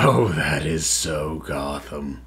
Oh, that is so Gotham.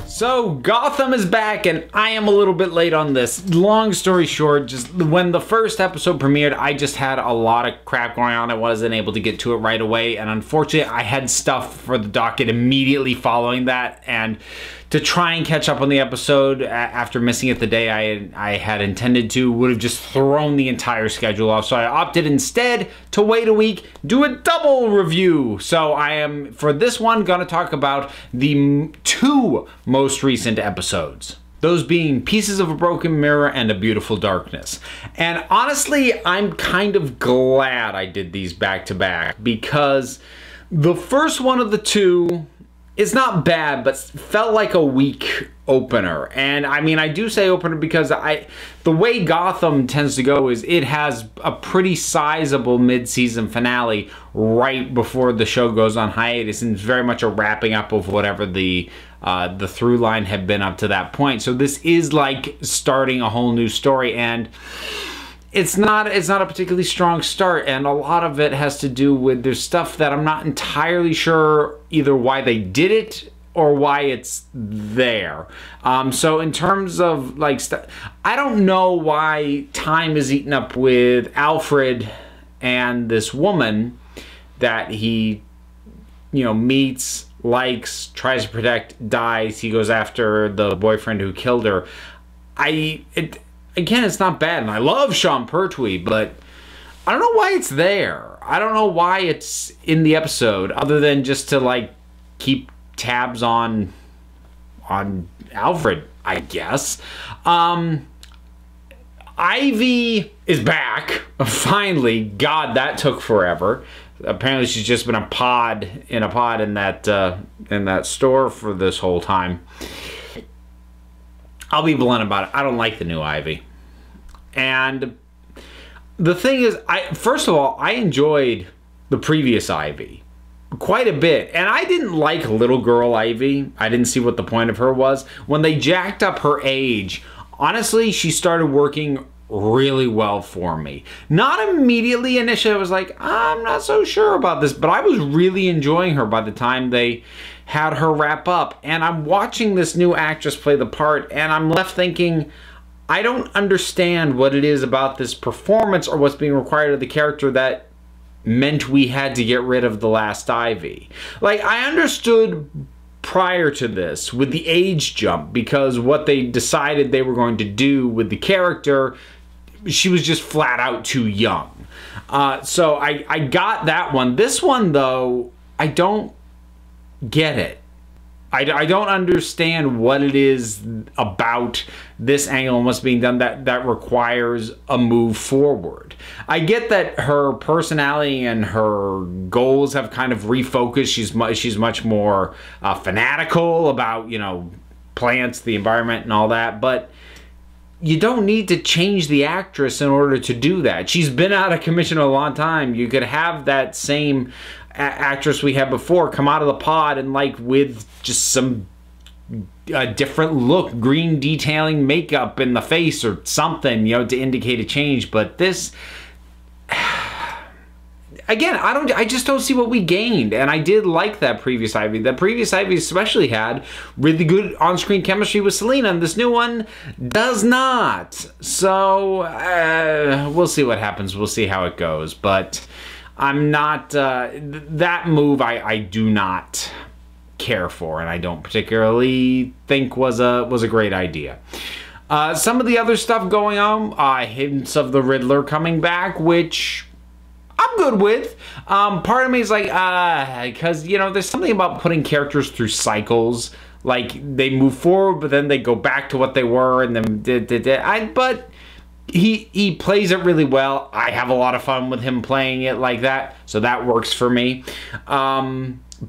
So, Gotham is back, and I am a little bit late on this. Long story short, just when the first episode premiered, I just had a lot of crap going on. I wasn't able to get to it right away, and unfortunately, I had stuff for the docket immediately following that, and to try and catch up on the episode after missing it the day I had intended to would have just thrown the entire schedule off. So I opted instead to wait a week, do a double review. So I am, for this one, going to talk about the two most recent episodes. Those being Pieces of a Broken Mirror and A Beautiful Darkness. And honestly, I'm kind of glad I did these back to back, because the first one of the two, it's not bad, but felt like a weak opener. And I mean, I do say opener because the way Gotham tends to go is it has a pretty sizable mid-season finale right before the show goes on hiatus, and it's very much a wrapping up of whatever the through line had been up to that point. So this is like starting a whole new story, and it's not a particularly strong start, and a lot of it has to do with there's stuff that I'm not entirely sure either why they did it or why it's there. So in terms of like I don't know why time is eaten up with Alfred and this woman that he, meets, likes, tries to protect, dies. He goes after the boyfriend who killed her. Again, it's not bad, and I love Sean Pertwee, but I don't know why it's there. I don't know why it's in the episode, other than just to, like, keep tabs on Alfred, I guess. Ivy is back, finally. God, that took forever. Apparently, she's just been in a pod in that store for this whole time. I'll be blunt about it. I don't like the new Ivy. And the thing is, first of all, I enjoyed the previous Ivy quite a bit. And I didn't like little girl Ivy. I didn't see what the point of her was. When they jacked up her age, honestly, she started working really well for me. Not immediately. Initially, I was like, I'm not so sure about this. But I was really enjoying her by the time they had her wrap up. And I'm watching this new actress play the part, and I'm left thinking, I don't understand what it is about this performance or what's being required of the character that meant we had to get rid of the last Ivy. Like, I understood prior to this with the age jump, because what they decided they were going to do with the character, she was just flat out too young. So I got that one. This one, though, I don't get it. I don't understand what it is about this angle and what's being done that requires a move forward. I get that her personality and her goals have kind of refocused. She's much more fanatical about, plants, the environment, and all that, but you don't need to change the actress in order to do that. She's been out of commission a long time. You could have that same actress we had before come out of the pod and, like, with just some different look, green detailing makeup in the face or something, to indicate a change. But this, again, I just don't see what we gained. And I did like that previous Ivy. That previous Ivy especially had really good on-screen chemistry with Selena, and this new one does not. So we'll see what happens. We'll see how it goes. But I'm not, that move I do not care for, and I don't particularly think was a great idea. Some of the other stuff going on, hints of the Riddler coming back, which I'm good with. Part of me is like, because, there's something about putting characters through cycles. Like, they move forward, but then they go back to what they were, and then, but he plays it really well. I have a lot of fun with him playing it like that, so that works for me.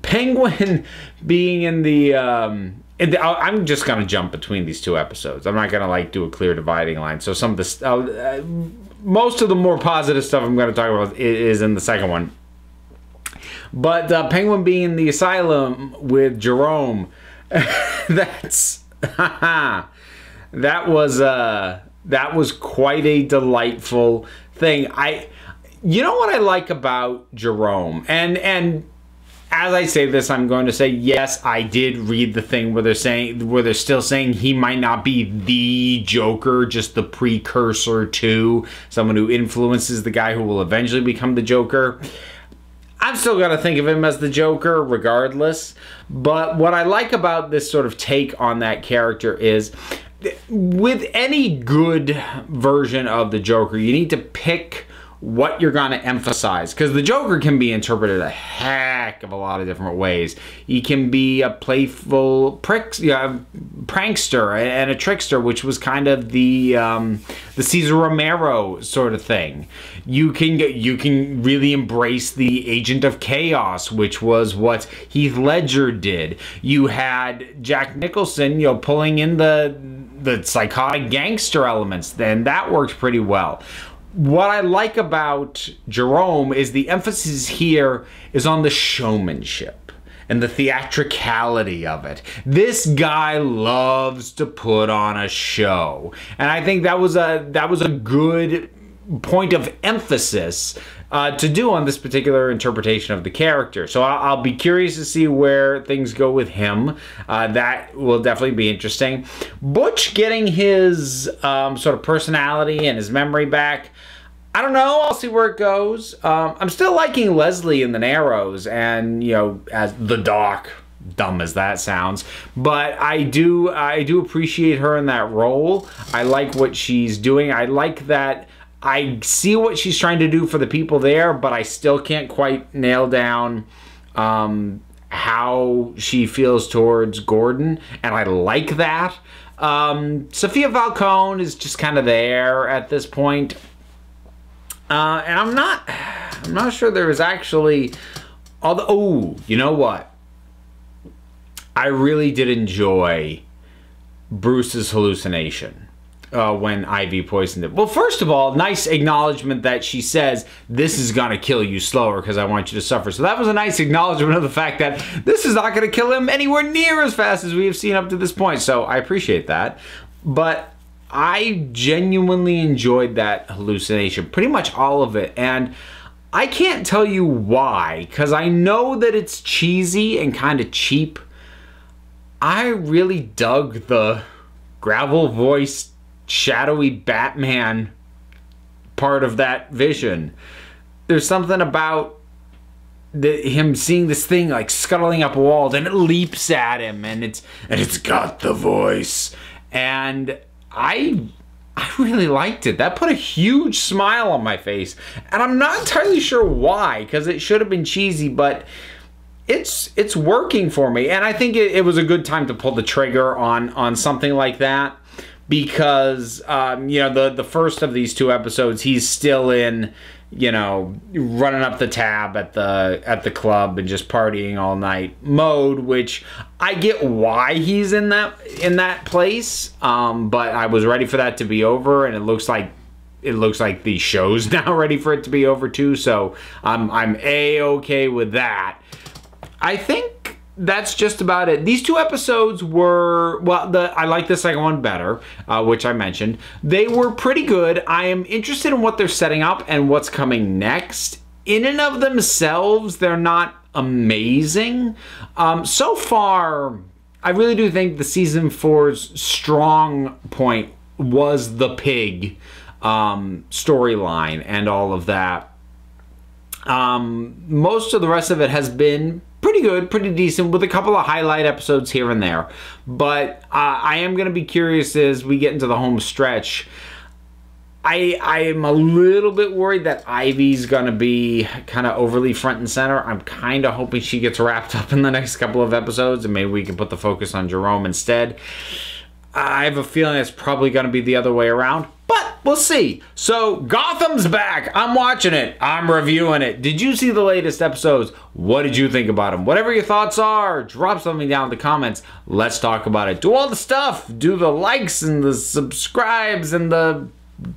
Penguin being in the I'm just gonna jump between these two episodes. I'm not gonna like do a clear dividing line. So some of this, most of the more positive stuff I'm gonna talk about is in the second one. But Penguin being in the asylum with Jerome, that was quite a delightful thing. You know what I like about Jerome, and as I say this, I'm going to say, yes, I did read the thing where they're still saying he might not be the Joker, just the precursor to someone who influences the guy who will eventually become the Joker. I'm still going to think of him as the Joker regardless. But what I like about this sort of take on that character is, with any good version of the Joker, you need to pick what you're going to emphasize, because the Joker can be interpreted a heck of a lot of different ways. He can be a playful prankster and a trickster, which was kind of the Cesar Romero sort of thing. You can really embrace the agent of chaos, which was what Heath Ledger did. You had Jack Nicholson, pulling in the psychotic gangster elements, then that worked pretty well. What I like about Jerome is the emphasis here is on the showmanship and the theatricality of it. This guy loves to put on a show, and I think that was a good point of emphasis to do on this particular interpretation of the character. So I'll be curious to see where things go with him. That will definitely be interesting. Butch getting his sort of personality and his memory back, I don't know. I'll see where it goes. I'm still liking Leslie in the Narrows, and as the Doc, dumb as that sounds, but I do appreciate her in that role. I like what she's doing. I like that. I see what she's trying to do for the people there, but I still can't quite nail down how she feels towards Gordon, and I like that. Sophia Falcone is just kind of there at this point. And I'm not sure there is actually you know what? I really did enjoy Bruce's hallucination when Ivy poisoned it. Well, first of all, nice acknowledgement that she says, this is gonna kill you slower because I want you to suffer. So that was a nice acknowledgement of the fact that this is not gonna kill him anywhere near as fast as we have seen up to this point. So I appreciate that. But I genuinely enjoyed that hallucination, pretty much all of it, and I can't tell you why, because I know that it's cheesy and kind of cheap. I really dug the gravel voiced, shadowy Batman part of that vision. There's something about him seeing this thing like scuttling up walls, and it leaps at him, and it's got the voice, and I really liked it. That put a huge smile on my face. And I'm not entirely sure why, because it should have been cheesy, but it's working for me. And I think it was a good time to pull the trigger on something like that, because the first of these two episodes, he's still in running up the tab at the club and just partying all night mode, which I get why he's in that place, but I was ready for that to be over, and it looks like the show's now ready for it to be over too, so I'm A-okay with that. I think that's just about it. These two episodes were, I like the second one better, which I mentioned. They were pretty good. I am interested in what they're setting up and what's coming next. In and of themselves, they're not amazing. So far, I really do think the season 4's strong point was the pig storyline and all of that. Most of the rest of it has been pretty good, pretty decent, with a couple of highlight episodes here and there. But I am going to be curious as we get into the home stretch. I am a little bit worried that Ivy's going to be kind of overly front and center. I'm kind of hoping she gets wrapped up in the next couple of episodes, and maybe we can put the focus on Jerome instead. I have a feeling it's probably going to be the other way around, but we'll see. So Gotham's back. I'm watching it. I'm reviewing it. Did you see the latest episodes? What did you think about them? Whatever your thoughts are, drop something down in the comments. Let's talk about it. Do all the stuff. Do the likes and the subscribes and the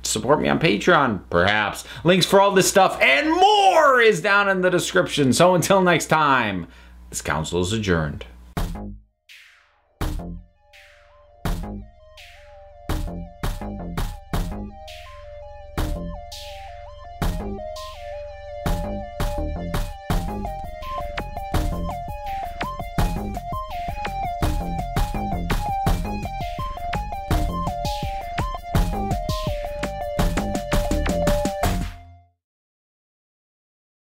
support me on Patreon, perhaps. Links for all this stuff and more is down in the description. So until next time, this council is adjourned.